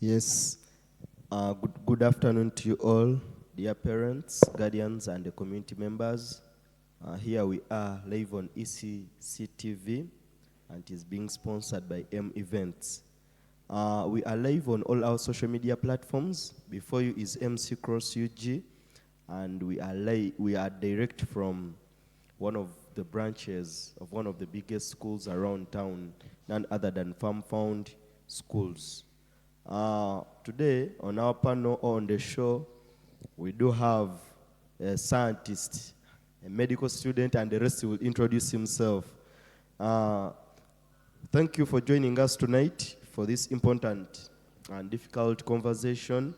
Yes, good afternoon to you all, dear parents, guardians, and the community members. Here we are live on ECCTV, and it is being sponsored by M Events. We are live on all our social media platforms. Before you is MC Cross UG, and we are direct from one of the branches of one of the biggest schools around town, none other than Farm Found Schools. Today, on our panel or on the show, we do have a scientist, a medical student, and the rest will introduce himself. Uh, Thank you for joining us tonight for this important and difficult conversation.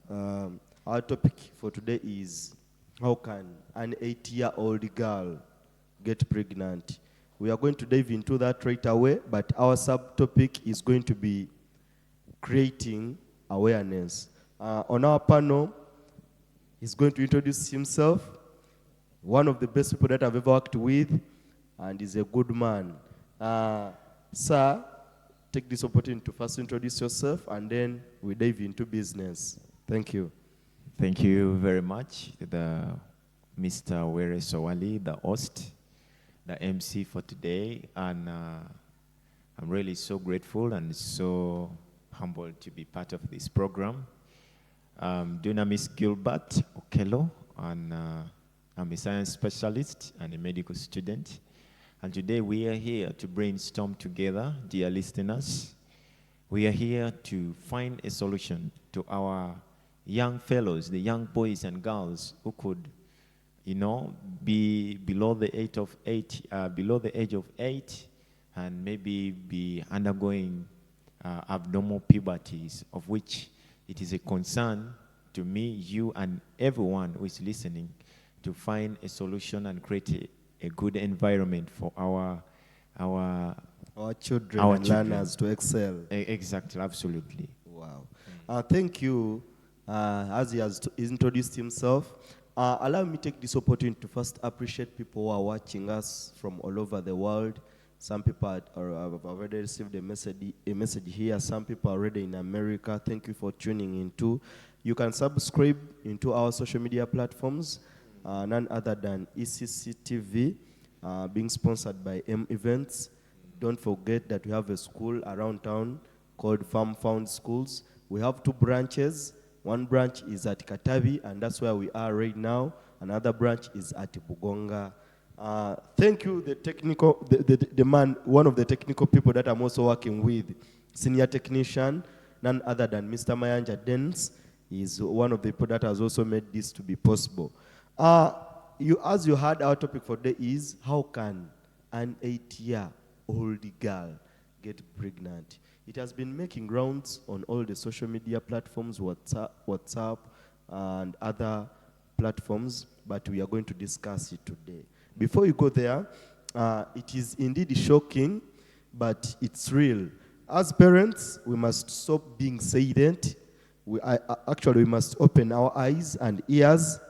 Our topic for today is how can an 8-year-old girl get pregnant? We are going to dive into that right away, but our subtopic is going to be creating awareness. On our panel, he's going to introduce himself, one of the best people that I've ever worked with, and he's a good man. Sir, take this opportunity to first introduce yourself, and then we dive into business. Thank you. Thank you very much, Mr. Were Sowali, the host, the MC for today, and I'm really so grateful and so humbled to be part of this program. Dunamis Gilbert Okello, and I'm a science specialist and a medical student. And today we are here to brainstorm together, dear listeners. We are here to find a solution to our young fellows, the young boys and girls who could, be below the age of 8, and maybe be undergoing abnormal puberties, of which it is a concern to me, you, and everyone who is listening to find a solution and create a good environment for our children our and children. learners to excel. Exactly, absolutely. Wow. Thank you. As he has introduced himself, allow me to take this opportunity to first appreciate people who are watching us from all over the world. Some people have already received a message here. Some people are already in America. Thank you for tuning in too. You can subscribe into our social media platforms, none other than ECCTV, being sponsored by M Events. Don't forget that we have a school around town called Farm Found Schools. We have 2 branches. One branch is at Katabi, and that's where we are right now. Another branch is at Bugonga. Thank you, the man, one of the technical people that I'm also working with, senior technician, none other than Mr. Mayanja Dens. He's one of the people that has also made this to be possible. As you heard, our topic for today is how can an 8-year-old girl get pregnant? It has been making rounds on all the social media platforms, WhatsApp, and other platforms, but we are going to discuss it today. Before you go there, it is indeed shocking, but it's real. As parents, we must stop being silent. We must open our eyes and ears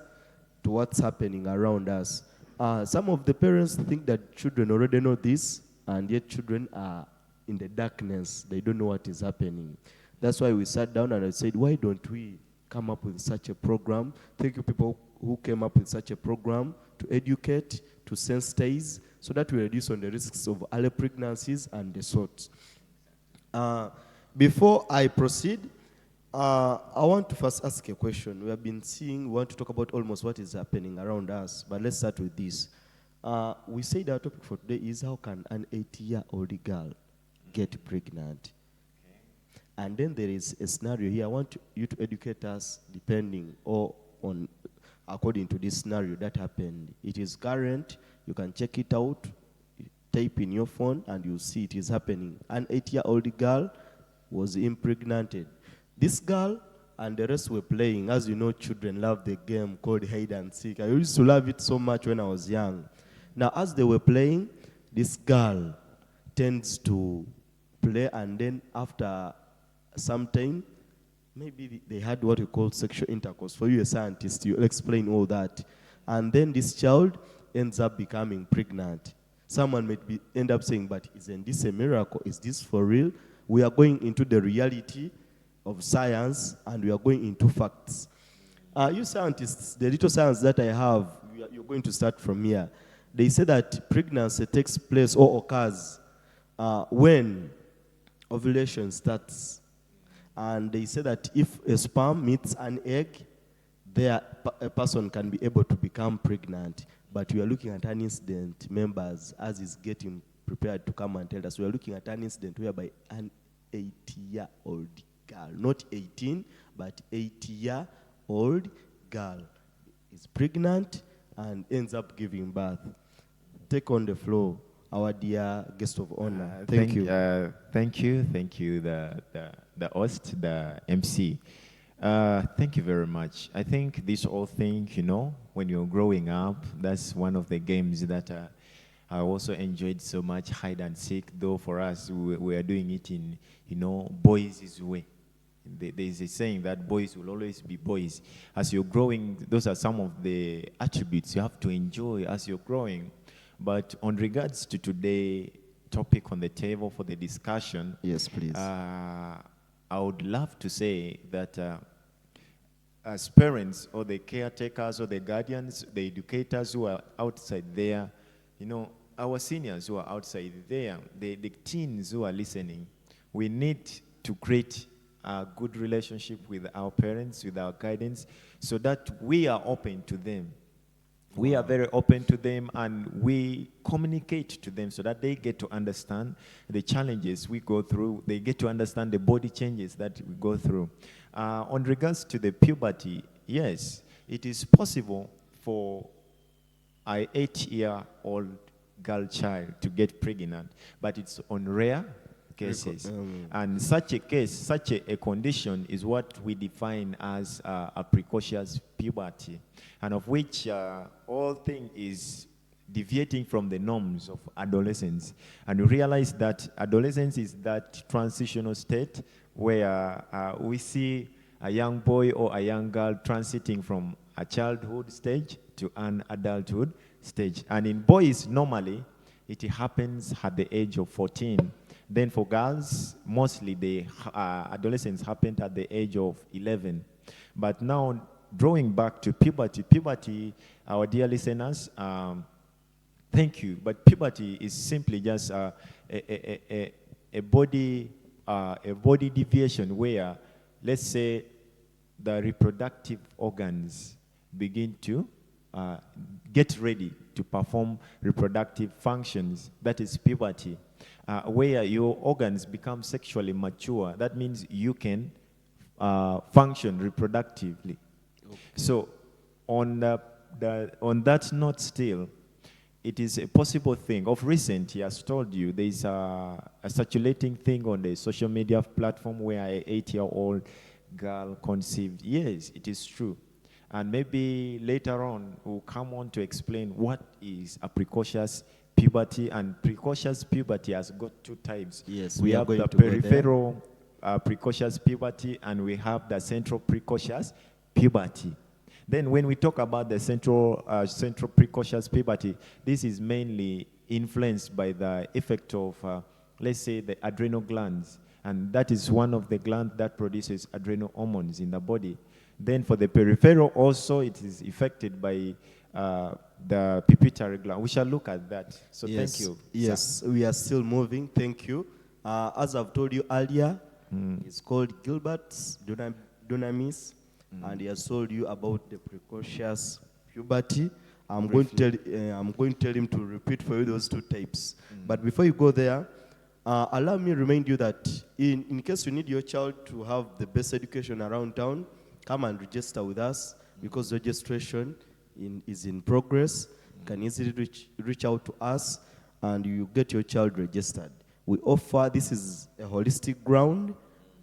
to what's happening around us. Some of the parents think that children already know this, and yet children are in the darkness. They don't know what is happening. That's why we sat down and I said, why don't we come up with such a program? Thank you, people who came up with such a program to educate, to sensitize, so that we reduce on the risks of early pregnancies and the sort. Before I proceed, I want to first ask a question. We want to talk about almost what is happening around us, but let's start with this. We said our topic for today is how can an 8-year-old girl get pregnant? Okay. And then there is a scenario here. I want you to educate us according to this scenario that happened. It is current. You can check it out. Type in your phone and you'll see it is happening. An 8-year-old girl was impregnated. This girl and the rest were playing. As you know, children love the game called hide and seek. I used to love it so much when I was young. Now, as they were playing, this girl tends to play, and then after some time, maybe they had what we call sexual intercourse. For you, a scientist, you'll explain all that. And then this child ends up becoming pregnant. Someone end up saying, but isn't this a miracle? Is this for real? we are going into the reality of science, and we are going into facts. You scientists, the little science that I have, you're going to start from here. They say that pregnancy takes place or occurs when ovulation starts. And they say that if a sperm meets an egg, there a person can be able to become pregnant. But we are looking at an incident, members, as is getting prepared to come and tell us. We are looking at an incident whereby an 80-year-old girl, not 18, but 80-year-old girl is pregnant and ends up giving birth. Take on the floor, our dear guest of honor. Thank you. Thank you, the host, the MC. Thank you very much. I think this whole thing, when you're growing up, that's one of the games that I also enjoyed so much, hide and seek, though for us, we are doing it in, boys' way. There's a saying that boys will always be boys. As you're growing, those are some of the attributes you have to enjoy as you're growing. But on regards to today's topic on the table for the discussion, yes, please. I would love to say that as parents or the caretakers or the guardians, the educators who are outside there, our seniors who are outside there, the teens who are listening, we need to create a good relationship with our parents, with our guidance, so that we are open to them. We are very open to them, and we communicate to them so that they get to understand the challenges we go through. They get to understand the body changes that we go through. On regards to the puberty, yes, it is possible for an 8-year-old girl child to get pregnant, but it's on rare cases. And such a case, such a condition is what we define as a precocious puberty, and of which all thing is deviating from the norms of adolescence. And we realize that adolescence is that transitional state where we see a young boy or a young girl transiting from a childhood stage to an adulthood stage. And in boys, normally, it happens at the age of 14. Then for girls, mostly the adolescence happened at the age of 11. But now, drawing back to puberty, our dear listeners, thank you. But puberty is simply just a body deviation where, let's say, the reproductive organs begin to get ready to perform reproductive functions. That is puberty. Where your organs become sexually mature. That means you can function reproductively. Okay. So on that note still, it is a possible thing. Of recent, he has told you, there is a circulating thing on the social media platform where an 8-year-old girl conceived. Yes, it is true. And maybe later on, we'll come on to explain what is a precocious puberty. And precocious puberty has got two types. Yes, we have the peripheral precocious puberty, and we have the central precocious puberty. Then when we talk about the central precocious puberty, this is mainly influenced by the effect of, let's say, the adrenal glands. And that is one of the glands that produces adrenal hormones in the body. Then for the peripheral also, it is affected by the pituitary gland. We shall look at that. So yes, thank you. Yes, sir. We are still moving. Thank you. As I've told you earlier, it's called Gilbert's Dunamis, and he has told you about the precocious puberty. I'm going to tell him to repeat for you those two types. But before you go there, allow me to remind you that in case you need your child to have the best education around town, come and register with us, because registration is in progress. You can easily reach out to us, and you get your child registered. We offer, this is a holistic ground,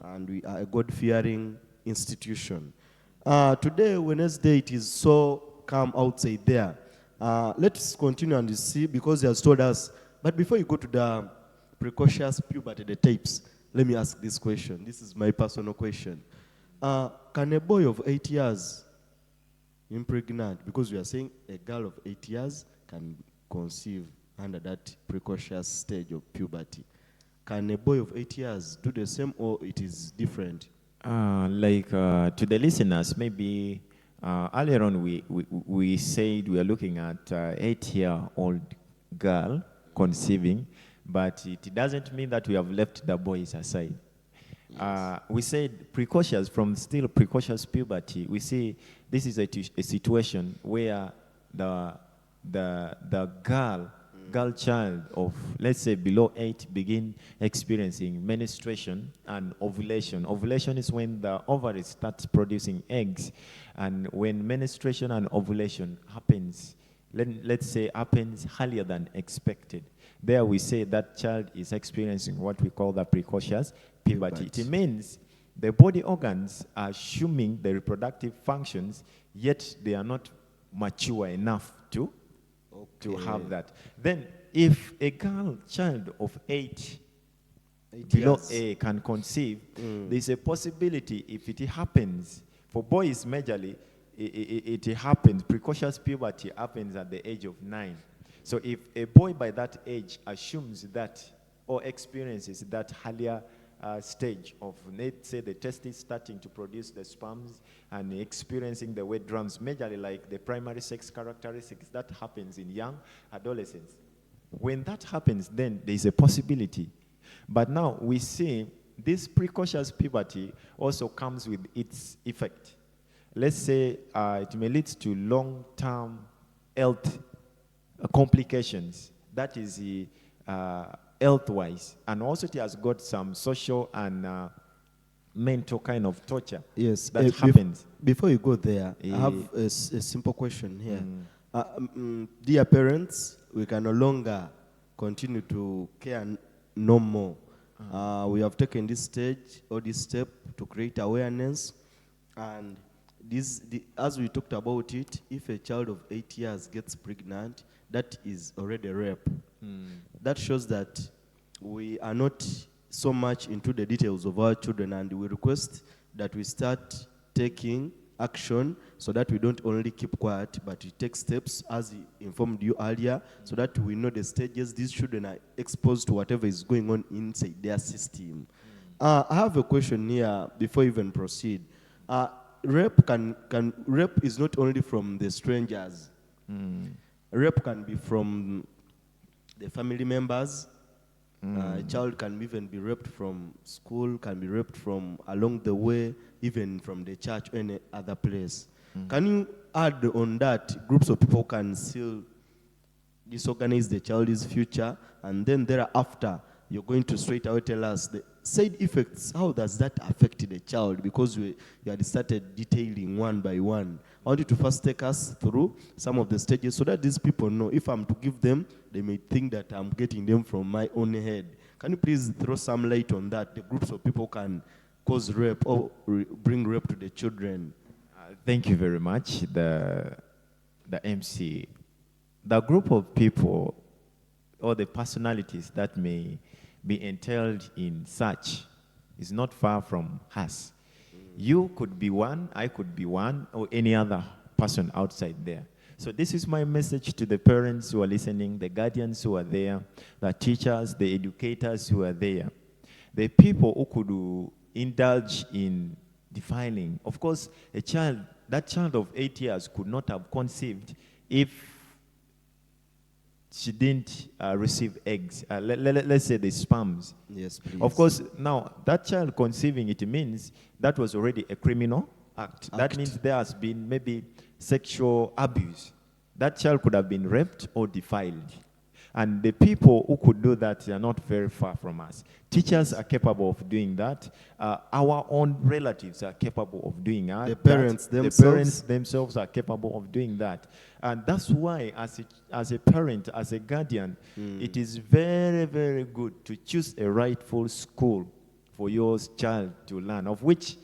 and we are a God-fearing institution. Today, Wednesday, it is so calm outside there. Let's continue and see, because he has told us. But before you go to the precocious puberty, the types, let me ask this question. This is my personal question. Can a boy of 8 years impregnate? Because we are saying a girl of 8 years can conceive under that precocious stage of puberty. Can a boy of 8 years do the same, or it is different? To the listeners, maybe earlier on we said we are looking at 8-year-old girl conceiving, but it doesn't mean that we have left the boys aside. We said precocious, from still precocious puberty. We see this is a situation where the girl child of, let's say, below 8 begin experiencing menstruation and ovulation. Ovulation is when the ovary starts producing eggs, and when menstruation and ovulation happens, let's say happens earlier than expected, there we say that child is experiencing what we call the precocious puberty. It means the body organs are assuming the reproductive functions, yet they are not mature enough to have that. Then, if a girl child of 8 below A can conceive, there's a possibility if it happens, for boys majorly, it happens, precocious puberty happens at the age of 9. So if a boy by that age assumes that or experiences that earlier stage of, let's say, the testes starting to produce the sperms and experiencing the wet drums, majorly like the primary sex characteristics, that happens in young adolescents. When that happens, then there is a possibility. But now we see this precocious puberty also comes with its effect. Let's say it may lead to long-term health complications. That is health-wise, and also it has got some social and mental kind of torture. Yes, that happens. Before you go there, I have a simple question here. Dear parents, we can no longer continue to care no more. We have taken this stage or this step to create awareness, and as we talked about it, if a child of 8 years gets pregnant, that is already rape. That shows that we are not so much into the details of our children, and we request that we start taking action so that we don't only keep quiet, but we take steps, as he informed you earlier, so that we know the stages these children are exposed to whatever is going on inside their system. I have a question here before we even proceed. Rape rape is not only from the strangers. Rape can be from the family members. A child can even be raped from school, can be raped from along the way, even from the church or any other place. Can you add on that groups of people can still disorganize the child's future, and then thereafter you're going to straight away tell us the side effects? How does that affect the child? Because you had started detailing one by one. I want you to first take us through some of the stages so that these people know if I'm to give them, they may think that I'm getting them from my own head. Can you please throw some light on that? The groups of people can cause rape or bring rape to the children. Thank you very much, the MC. The group of people or the personalities that may be entailed in such is not far from us. You could be one, I could be one, or any other person outside there. So this is my message to the parents who are listening, the guardians who are there, the teachers, the educators who are there, the people who could indulge in defiling. Of course, that child of 8 years could not have conceived if she didn't receive eggs. Let's say the sperms. Yes, please. Of course, now that child conceiving, it means that was already a criminal act. That means there has been maybe sexual abuse. That child could have been raped or defiled. And the people who could do that are not very far from us. Teachers are capable of doing that. Our own relatives are capable of doing that. The parents themselves are capable of doing that. And that's why, as a parent, as a guardian, it is very, very good to choose a rightful school for your child to learn, of which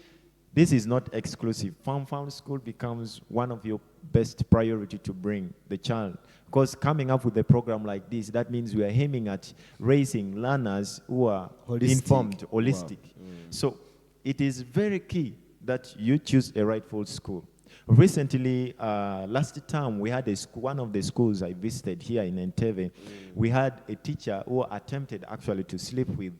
this is not exclusive. Farm school becomes one of your best priority to bring the child. Because coming up with a program like this, that means we are aiming at raising learners who are informed, holistic. Wow. So it is very key that you choose a rightful school. Recently, last time, we had one of the schools I visited here in Entebbe. We had a teacher who attempted actually to sleep with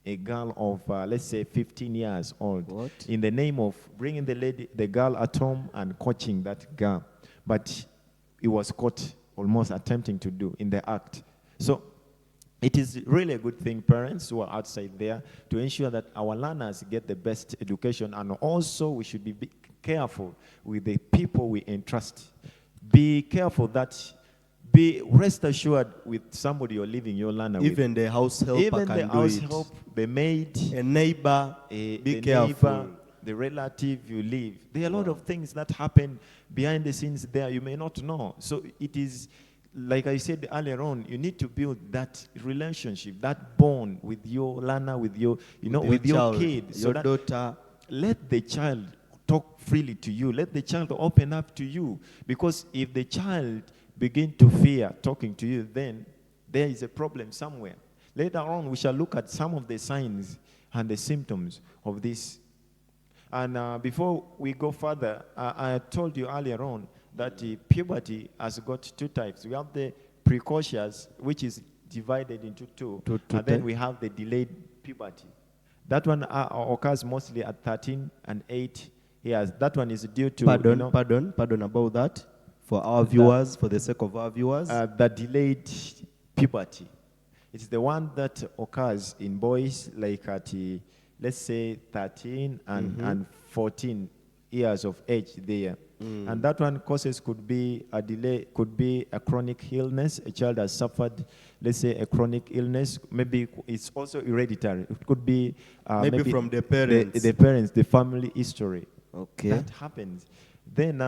a girl of, let's say, 15 years old. What? In the name of bringing the girl at home and coaching that girl. But he was caught almost attempting to do in the act. So it is really a good thing, parents who are outside there, to ensure that our learners get the best education. And also we should be careful with the people we entrust. Be careful that, be rest assured with somebody you're leaving your learner Even with. the house helper Even can the do house it. help, the maid, A neighbor, the be careful. neighbor, the relative you live. There are a lot of things that happen behind the scenes there you may not know. So it is, like I said earlier on, you need to build that relationship, that bond with your learner, with your, with your child, kid. So your that daughter. let the child talk freely to you. Let the child open up to you. Because if the child begin to fear talking to you, then there is a problem somewhere. Later on, we shall look at some of the signs and the symptoms of this. And before we go further, I told you earlier on that puberty has got two types. We have the precocious, which is divided into two, and then we have the delayed puberty. That one occurs mostly at 13 and 8 years. That one is due to... Pardon about that. For our viewers, for the sake of our viewers. The delayed puberty. It's the one that occurs in boys like at, let's say, 13 and 14 years of age there. And that one causes could be a delay, could be a chronic illness. A child has suffered, let's say, a chronic illness. Maybe it's also hereditary. It could be maybe from the parents. The parents, the family history. Okay. That happens. Then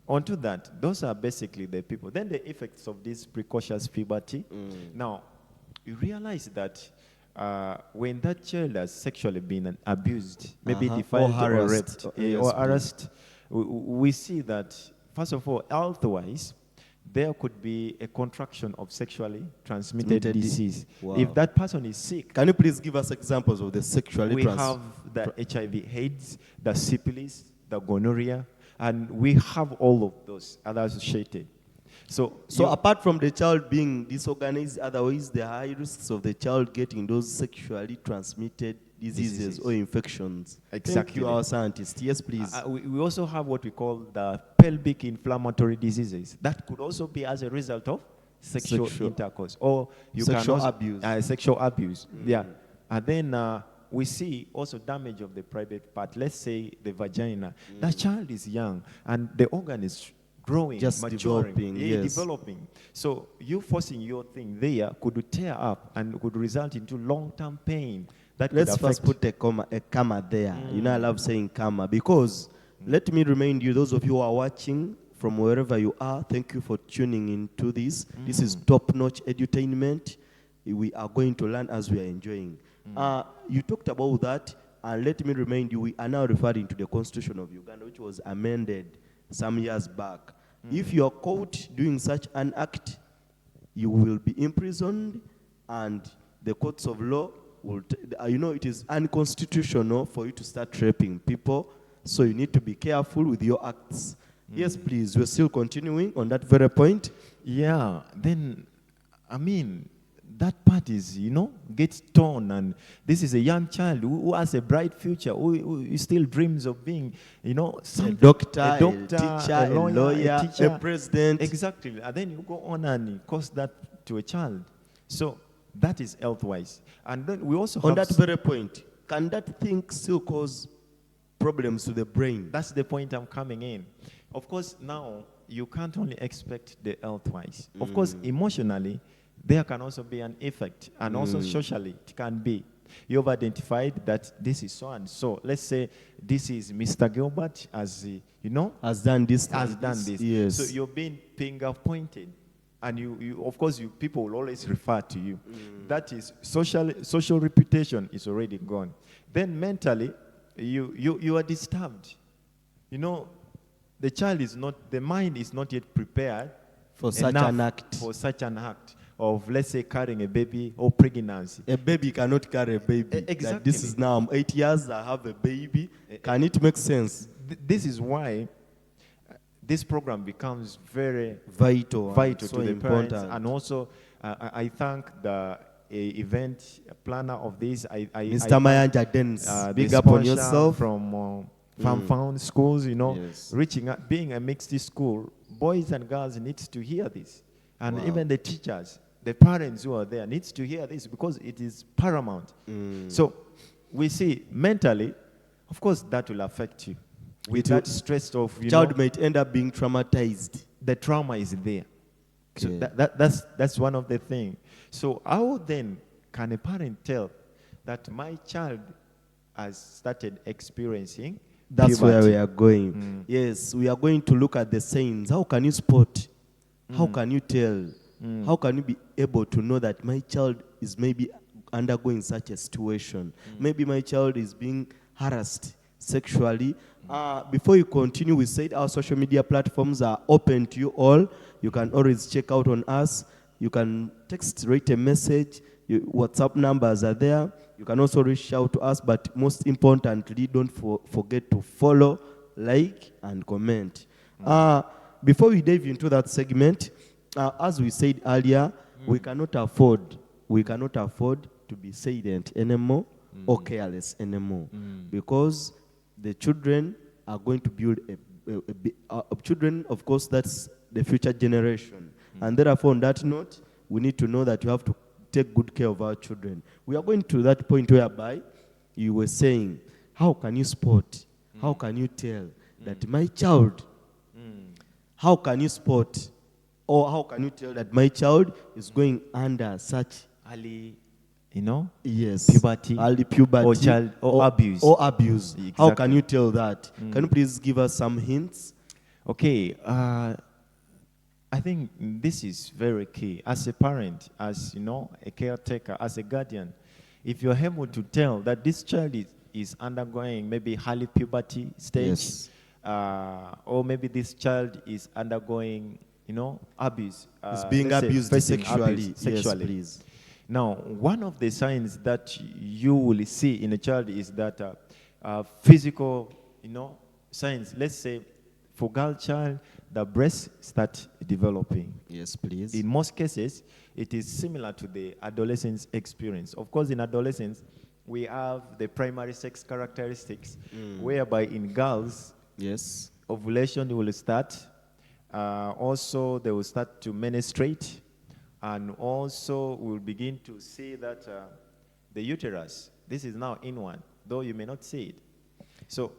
onto that, those are basically the people. Then the effects of this precocious puberty. Now, you realize that when that child has sexually been abused, maybe defiled or raped or harassed, we see that, first of all, health-wise, there could be a contraction of sexually transmitted disease. Wow. If that person is sick. Can you please give us examples of the sexually transmitted? We have the HIV/AIDS, the syphilis, the gonorrhea, and we have all of those associated. So apart from the child being disorganized, otherwise there are high risks of the child getting those sexually transmitted diseases or infections. Exactly. Thank you, our scientist. Yes, please. We also have what we call the pelvic inflammatory diseases. That could also be as a result of sexual intercourse. Or you sexual can also, abuse. Sexual abuse, yeah. And then we see also damage of the private part. Let's say the vagina. That child is young and the organ is growing, just maturing, developing. So you forcing your thing there could tear up and could result into long-term pain. Let's first put a comma there. You know, I love saying comma because let me remind you, those of you who are watching from wherever you are, thank you for tuning into this. This is top-notch edutainment. We are going to learn as we are enjoying. You talked about that, and let me remind you, we are now referring to the Constitution of Uganda, which was amended some years back. If you are caught doing such an act, you will be imprisoned, and the courts of law will, it is unconstitutional for you to start raping people, so you need to be careful with your acts. Yes, please, we're still continuing on that very point. Yeah, then, I mean, that part is, gets torn, and this is a young child who has a bright future, who still dreams of being, a doctor, a teacher, a lawyer, a president. Exactly, and then you go on and cause that to a child. So that is health-wise. And then we also on that very point, can that thing still cause problems to the brain? That's the point I'm coming in. Of course, now you can't only expect the health-wise. Of course, emotionally, there can also be an effect, and also socially it can be. You've identified that this is so and so. Let's say this is Mr. Gilbert, as has done this. Yes. So you're being finger-pointed, and you of course, people will always refer to you. That is social reputation is already gone. Then mentally, you are disturbed. The child is not, the mind is not yet prepared for such an act. For such an act of, let's say, carrying a baby or pregnancy. A baby cannot carry a baby. Exactly. Like, this is now, I'm 8 years, I have a baby. Can it make sense? This is why this program becomes very vital to so the important. parents. And also, I thank the event planner of this. Mr. Mayanja Dennis, big the up on sponsor yourself. from Farm Found schools, Yes. reaching out, being a mixed school, boys and girls need to hear this. And Wow. even the teachers, the parents who are there needs to hear this because it is paramount. So we see mentally, of course, that will affect you. With that stress of, Child might end up being traumatized. the trauma is there. So Yeah. that's one of the things. So how then can a parent tell that my child has started experiencing That's puberty? where we are going. Yes, we are going to look at the signs. How can you spot? How can you tell? How can you be able to know that my child is maybe undergoing such a situation? Maybe my child is being harassed sexually. Before you continue, we said our social media platforms are open to you all. You can always check out on us. You can text, write a message. WhatsApp numbers are there. You can also reach out to us, but most importantly, don't forget to follow, like, and comment. Before we dive into that segment, as we said earlier, we cannot afford to be silent anymore or careless anymore, because the children are going to build children, of course, that's the future generation. And therefore, on that note, we need to know that we have to take good care of our children. We are going to that point whereby you were saying, how can you spot, how can you tell that my child, how can you spot, or how can you tell that my child is going under such early, yes, puberty, early puberty, or child or abuse. Or abuse. Exactly. How can you tell that? Can you please give us some hints? Okay, I think this is very key. As a parent, as a caretaker, as a guardian, if you're able to tell that this child is undergoing maybe early puberty stage, Yes. or maybe this child is undergoing, abuse. Is being let's say abused facing sexually. abuse sexually. Yes, please. Now, one of the signs that you will see in a child is that physical, signs. Let's say, for girl child, the breasts start developing. Yes, please. In most cases, it is similar to the adolescence experience. Of course, in adolescence, we have the primary sex characteristics, whereby in girls, Yes. ovulation will start. Also, they will start to menstruate. And also, we'll begin to see that the uterus, this is now inward, though you may not see it. So,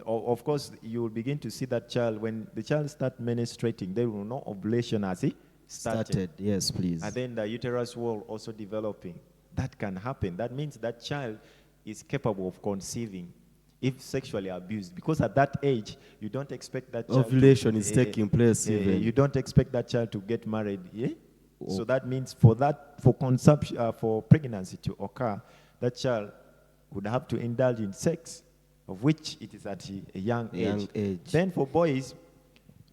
of course, you will begin to see that child. When the child starts menstruating, they will know ovulation as it started. Yes, please. And then the uterus wall also developing. That can happen. That means that child is capable of conceiving if sexually abused. Because at that age, you don't expect that child Ovulation is taking place even. You don't expect that child to get married. Yeah? So that means for consumption, for pregnancy to occur, that child would have to indulge in sex, of which it is at a young age. Then for boys,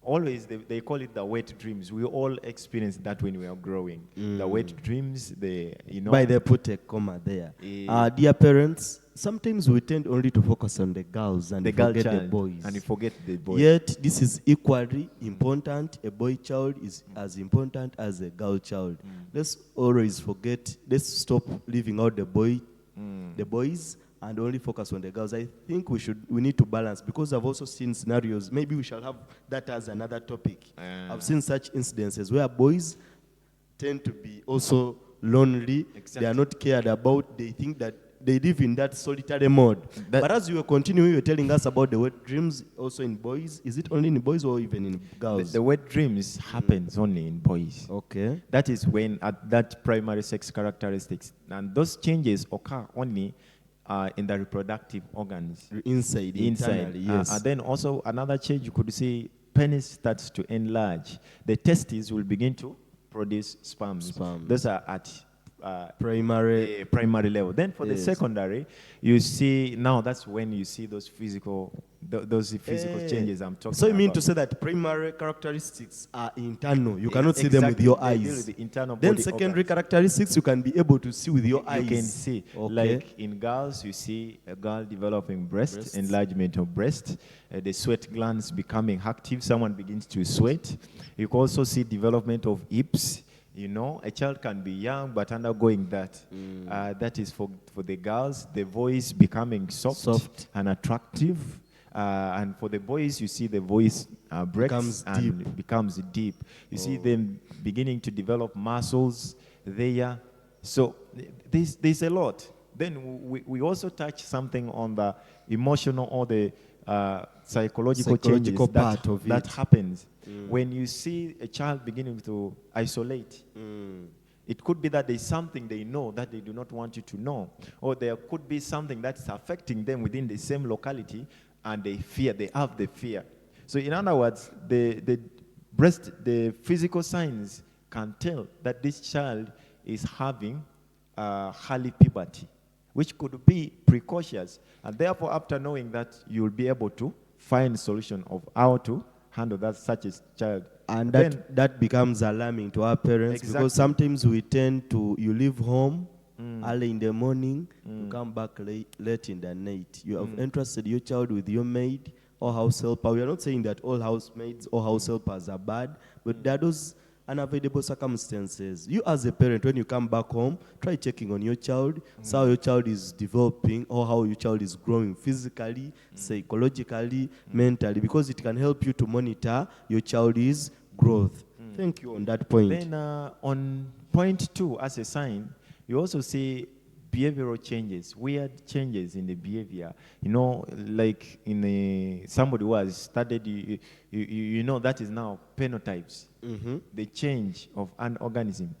always they call it the wet dreams. We all experienced that when we are growing. The wet dreams, By they put a comma there. Dear parents, sometimes we tend only to focus on the girls and forget the boys. And you forget the boys. Yet, this is equally important. A boy child is as important as a girl child. Let's stop leaving out the boys, and only focus on the girls. I think we need to balance, because I've also seen scenarios. Maybe we shall have that as another topic. I've seen such incidences where boys tend to be also lonely. Exactly. They are not cared about. They think that they live in that solitary mode. But as you were continuing, you were telling us about the wet dreams also in boys. Is it only in boys or even in girls? The wet dreams happens only in boys. Okay. That is when at that primary sex characteristics. And those changes occur only in the reproductive organs. Inside. Internally, yes. And then also another change, you could see penis starts to enlarge. The testes will begin to produce sperms. Those are at primary level. Then for the secondary, you see, now that's when you see those physical changes I'm talking about. So you mean to say that primary characteristics are internal. You cannot see them with your eyes. The internal then body secondary organs. Characteristics you can be able to see with your eyes. You can see. Okay. Like in girls, you see a girl developing breast, enlargement of breast, the sweat glands becoming active. Someone begins to sweat. You can also see development of hips. You know, a child can be young but undergoing that. That is for the girls, the voice becoming soft and attractive. And for the boys, you see the voice breaks and becomes deep. You see them beginning to develop muscles there. So there's a lot. Then we also touch something on the emotional or the psychological changes part of that it. happens when you see a child beginning to isolate. It could be that there's something they know that they do not want you to know, or there could be something that's affecting them within the same locality, and they have the fear. So in other words, the physical signs can tell that this child is having early puberty, which could be precocious. And therefore, after knowing that, you'll be able to find a solution of how to handle that such a child. And that becomes alarming to our parents, because sometimes we tend to, you leave home early in the morning, you come back late in the night. You have entrusted your child with your maid or house helper. We are not saying that all housemaids or house helpers are bad, but there are those unavoidable circumstances. You as a parent, when you come back home, try checking on your child, see how your child is developing or how your child is growing physically, psychologically, mentally, because it can help you to monitor your child's growth. Thank you on that point. Then on point 2, as a sign, you also see behavioral changes, weird changes in the behavior. You know, like in somebody who has studied, you know that is now phenotypes, the change of an organism.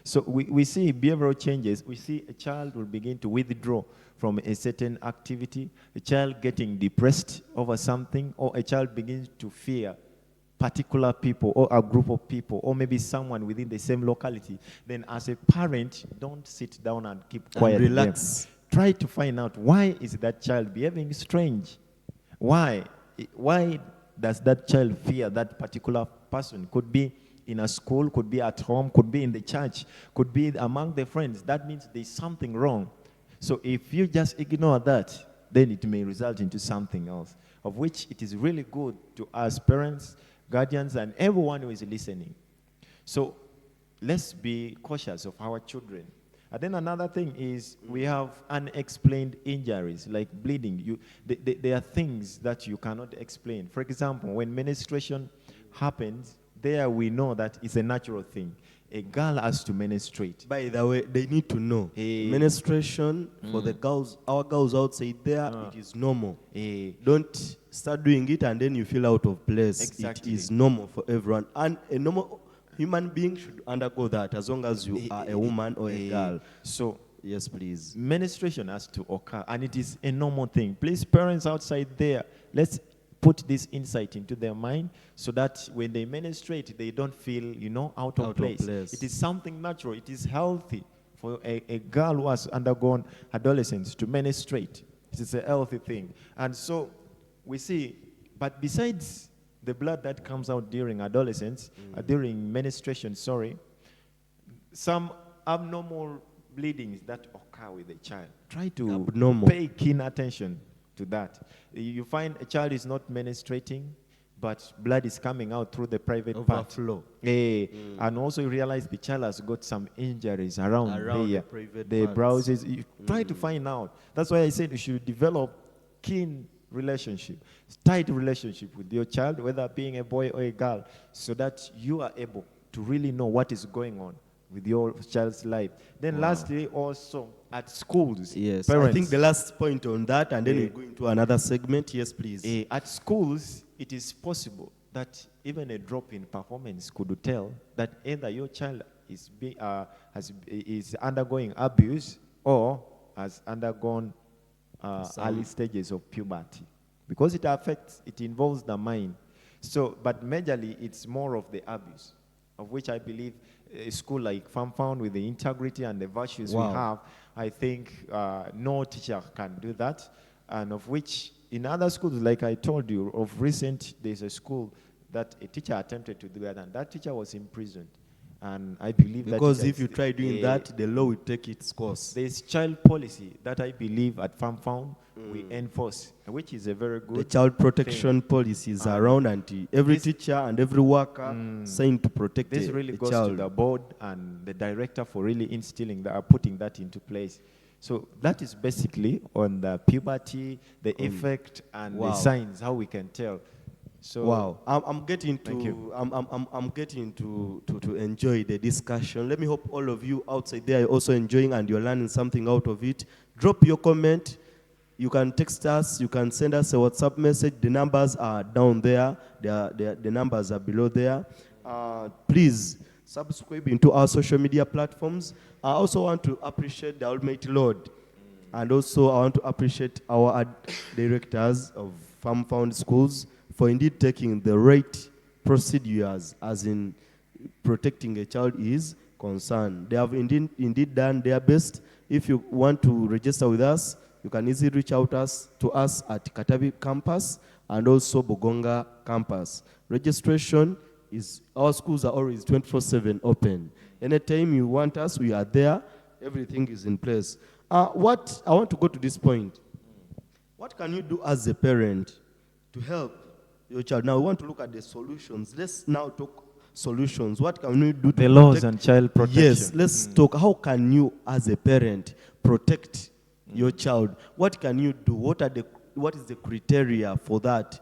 So we see behavioral changes. We see a child will begin to withdraw from a certain activity, a child getting depressed over something, or a child begins to fear particular people or a group of people, or maybe someone within the same locality. Then as a parent, don't sit down and keep quiet and relax. Try to find out, why is that child behaving strange? Why does that child fear that particular person? Could be in a school, could be at home, could be in the church, could be among the friends. That means there's something wrong. So if you just ignore that, then it may result into something else, of which it is really good to ask parents, guardians, and everyone who is listening. So let's be cautious of our children. And then another thing is we have unexplained injuries like bleeding. There are things that you cannot explain. For example, when menstruation happens, there we know that it's a natural thing. A girl has to menstruate. By the way, they need to know. Menstruation, for the girls, our girls outside there, it is normal. Don't start doing it and then you feel out of place. Exactly. It is normal for everyone. And a normal human being should undergo that as long as you are a woman or a girl. So, yes, please. Menstruation has to occur, and it is a normal thing. Please, parents outside there, let's put this insight into their mind so that when they menstruate, they don't feel, out of place. It is something natural. It is healthy for a girl who has undergone adolescence to menstruate. It is a healthy thing. And so we see, but besides the blood that comes out during adolescence, during menstruation, some abnormal bleedings that occur with the child. Try to pay keen attention to that. You find a child is not menstruating, but blood is coming out through the private overflow. And also you realize the child has got some injuries around here, the browses. You try to find out. That's why I said you should develop keen relationship, tight relationship with your child, whether being a boy or a girl, so that you are able to really know what is going on with your child's life. Then lastly, also at schools. Yes, parents, I think the last point on that, and then we go into another segment. Yes, please. At schools, it is possible that even a drop in performance could tell that either your child is undergoing abuse or has undergone early stages of puberty, because it involves the mind. So, but majorly, it's more of the abuse, of which I believe a school like Found with the integrity and the virtues we have, I think no teacher can do that. And of which in other schools, like I told you, of recent, there's a school that a teacher attempted to do that, and that teacher was imprisoned. And I believe Because that if you try doing that, the law will take its course. there's child policy that I believe at Farm Found we enforce, which is a very good The child protection thing. policies And around, and every this- teacher and every worker saying to protect This the, really the goes child. to the board and the director for really instilling that, putting that into place. So that is basically on the puberty, the effect, and Wow. the signs, how we can tell. So Wow, I'm getting Thank to you. I'm getting to enjoy the discussion. Let me hope all of you outside there are also enjoying and you're learning something out of it. Drop your comment. You can text us. You can send us a WhatsApp message. The numbers are down there. The numbers are below there. Please subscribe into our social media platforms. I also want to appreciate the Almighty Lord. And also, I want to appreciate our directors of Farm Found Schools for indeed taking the right procedures, as in protecting a child is concerned. They have indeed done their best. If you want to register with us, you can easily reach out to us at Katabi campus and also Bogonga campus. Registration is, our schools are always 24/7 open. Anytime you want us, we are there. Everything is in place. What I want to go to this point. What can you do as a parent to help your child? Now we want to look at the solutions. Let's now talk solutions. What can you do to the laws protect- and child protection. Yes, let's talk. How can you, as a parent, protect your child? What can you do? What is the criteria for that?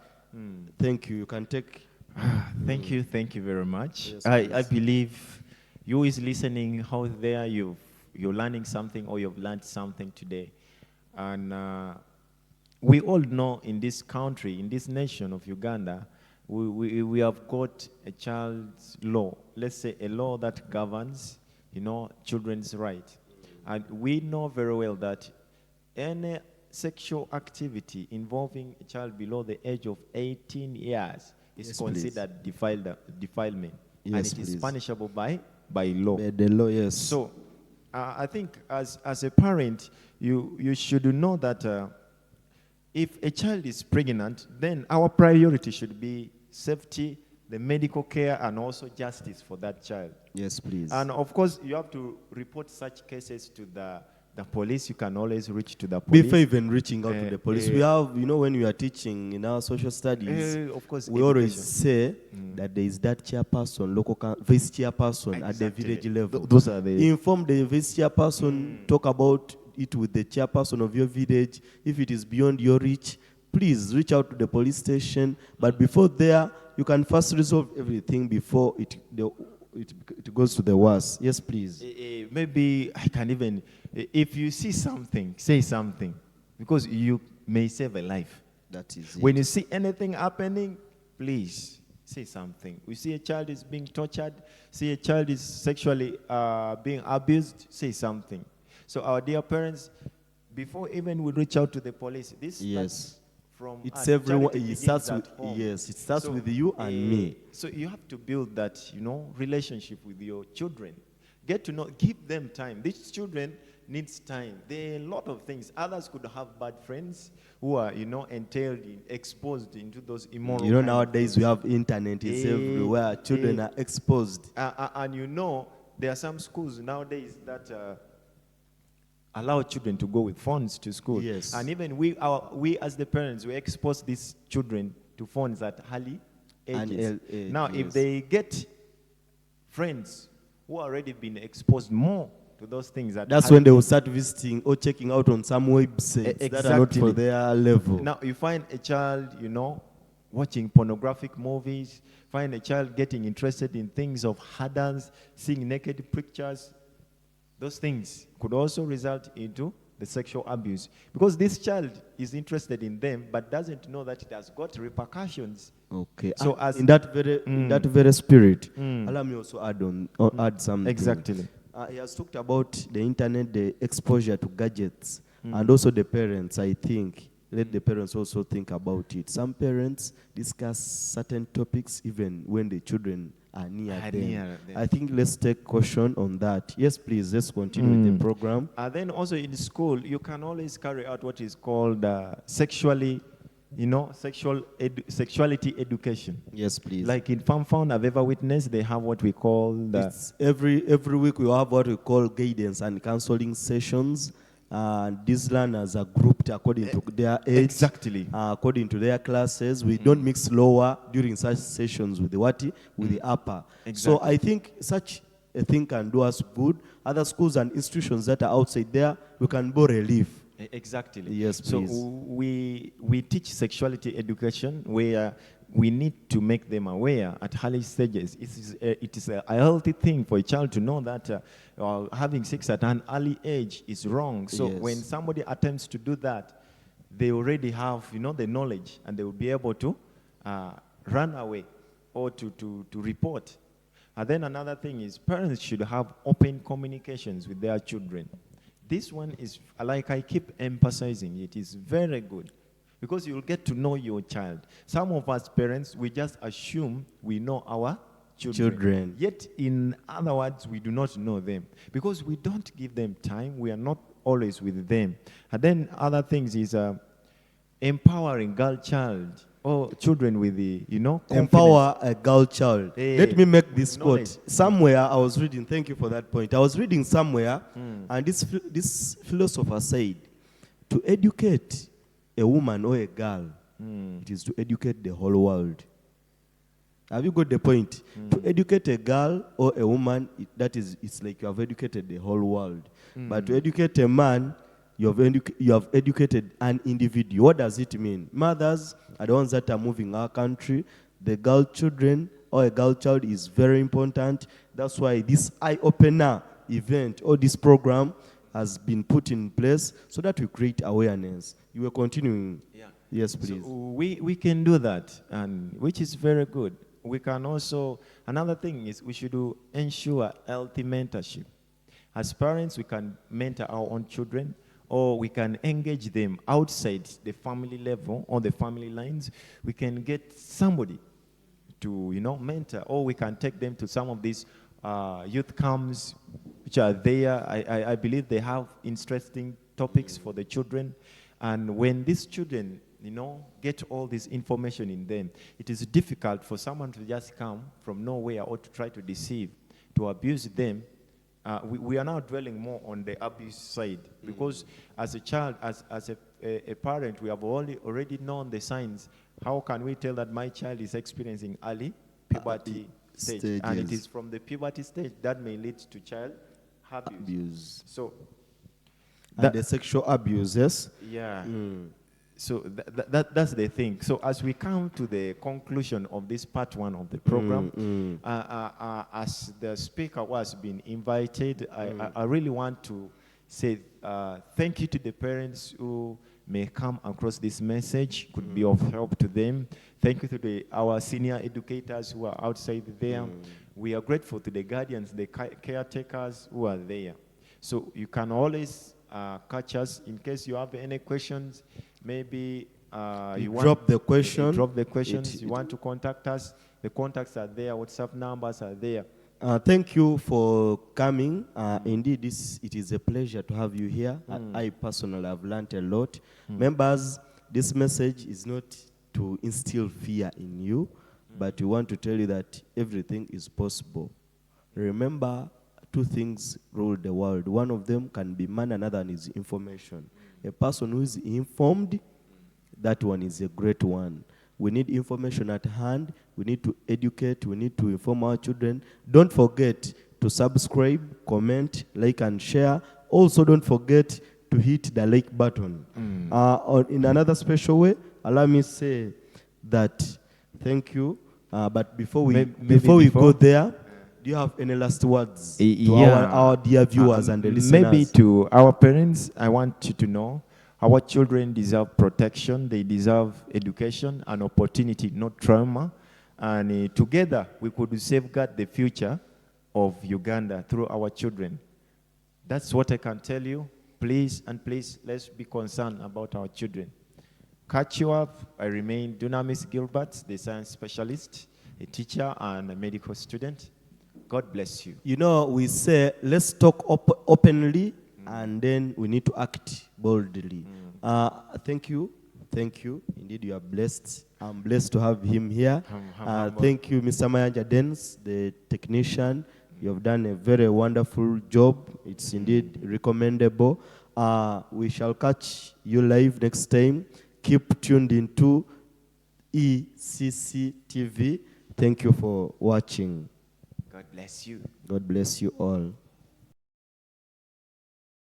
Thank you. You can take. Thank you very much. Yes, I please. believe you is listening out there, you're learning something or you've learned something today. And we all know in this country, in this nation of Uganda, we have got a child's law. Let's say a law that governs, children's rights. And we know very well that any sexual activity involving a child below the age of 18 years is Yes, considered defilement. And Yes, it is please. punishable by law. The law, yes. So I think as a parent, you should know that if a child is pregnant, then our priority should be safety, the medical care, and also justice for that child. Yes, please. And of course, you have to report such cases to the police. You can always reach to the police. Before even reaching out to the police, we have, when we are teaching in our social studies, of course, we always education. say that there is that chairperson, vice chairperson at the Exactly. village level. Those are the Inform the vice chairperson, talk about it with the chairperson of your village. If it is beyond your reach, please reach out to the police station. But before there, you can first resolve everything before it goes to the worst. Yes, please. Maybe I can even, if you see something, say something, because you may save a life. That is it. When you see anything happening, please say something. We see a child is being tortured, see a child is sexually being abused, say something. So our dear parents, before even we reach out to the police, this Yes. starts from It's us. everyone. Charity It begins starts at with home. yes. It starts So, with you and me. So you have to build that, relationship with your children. Get to know, give them time. These children needs time. There are a lot of things. Others could have bad friends who are, entailed, exposed into those immoral. kind of Nowadays things. we have internet. It's everywhere. Children are exposed. And there are some schools nowadays that allow children to go with phones to school. Yes. And even we as the parents, we expose these children to phones at early ages. Now, if yes. they get friends who already been exposed more to those things, That's when they will start visiting or checking out on some websites that are not for Exactly. their level. Now, you find a child, watching pornographic movies, find a child getting interested in things of hardens, seeing naked pictures. Those things could also result into the sexual abuse. Because this child is interested in them, but doesn't know that it has got repercussions. Okay. So in that very spirit, allow me also add something. Exactly. He has talked about the internet, the exposure to gadgets, and also the parents. I think let the parents also think about it. Some parents discuss certain topics even when the children are near them. I think let's take caution on that. Yes, please. Let's continue with the program. And then also in school, you can always carry out what is called sexually sexuality education. Yes, please. Like in Farm Found, I've ever witnessed, they have what we call the... It's every week we have what we call guidance and counseling sessions. And these learners are grouped according to their age, Exactly. according to their classes. We don't mix lower during such sessions with the upper. Exactly. So I think such a thing can do us good. Other schools and institutions that are outside there, we can borrow relief. Exactly. Yes, so please. we teach sexuality education where we need to make them aware at early stages. It is a healthy thing for a child to know that having sex at an early age is wrong. So Yes. when somebody attempts to do that, they already have the knowledge, and they will be able to run away or to report. And then another thing is parents should have open communications with their children. This one is, like I keep emphasizing, it is very good because you'll get to know your child. Some of us parents, we just assume we know our children. Yet, in other words, we do not know them because we don't give them time. We are not always with them. And then other things is empowering girl child or children with the, confidence. Empower a girl child. Hey, Let me make this knowledge. quote. Somewhere I was reading, thank you for that point. I was reading somewhere, and this philosopher said, to educate a woman or a girl, it is to educate the whole world. Have you got the point? To educate a girl or a woman, it's like you have educated the whole world. But to educate a man, you have educated an individual. What does it mean? Mothers are the ones that are moving our country. The girl children or a girl child is very important. That's why this eye-opener event or this program has been put in place so that we create awareness. You were continuing. Yeah. Yes, please. So we can do that, and which is very good. We can also, another thing is we should ensure healthy mentorship. As parents, we can mentor our own children, or we can engage them outside the family level or the family lines. We can get somebody to, mentor, or we can take them to some of these youth camps which are there. I believe they have interesting topics for the children. And when these children, get all this information in them, it is difficult for someone to just come from nowhere or to try to deceive, to abuse them. We are now dwelling more on the abuse side because as a child, as a parent, we have already known the signs. How can we tell that my child is experiencing early puberty stage? And it is from the puberty stage that may lead to child abuse. So, and the sexual abuse, yes? Yeah. So that's the thing. So as we come to the conclusion of this part one of the program, as the speaker was being invited, I really want to say thank you to the parents who may come across this message, could be of help to them. Thank you to our senior educators who are outside there. We are grateful to the guardians, the caretakers who are there. So you can always catch us in case you have any questions. Maybe you drop the question. Drop the questions. You want to contact us. The contacts are there. WhatsApp numbers are there. Thank you for coming. Indeed, it is a pleasure to have you here. I personally have learned a lot. Members, this message is not to instill fear in you, but we want to tell you that everything is possible. Remember, two things rule the world. One of them can be man, another one is information. A person who is informed, that one is a great one. We need information at hand. We need to educate. We need to inform our children. Don't forget to subscribe, comment, like, and share. Also, don't forget to hit the like button. In another special way, allow me to say that thank you. But before we go there, do you have any last words to our dear viewers and the listeners? Maybe to our parents, I want you to know our children deserve protection. They deserve education and opportunity, not trauma. And together, we could safeguard the future of Uganda through our children. That's what I can tell you. Please, let's be concerned about our children. Catch you up. I remain Dunamis Gilbert, the science specialist, a teacher and a medical student. God bless you. We say, let's talk openly, and then we need to act boldly. Thank you. Indeed, you are blessed. I'm blessed to have him here. I'm humble. Thank you, Mr. Mayanja Dens, the technician. You have done a very wonderful job. It's indeed recommendable. We shall catch you live next time. Keep tuned into ECC TV. Thank you for watching. God bless you. God bless you all.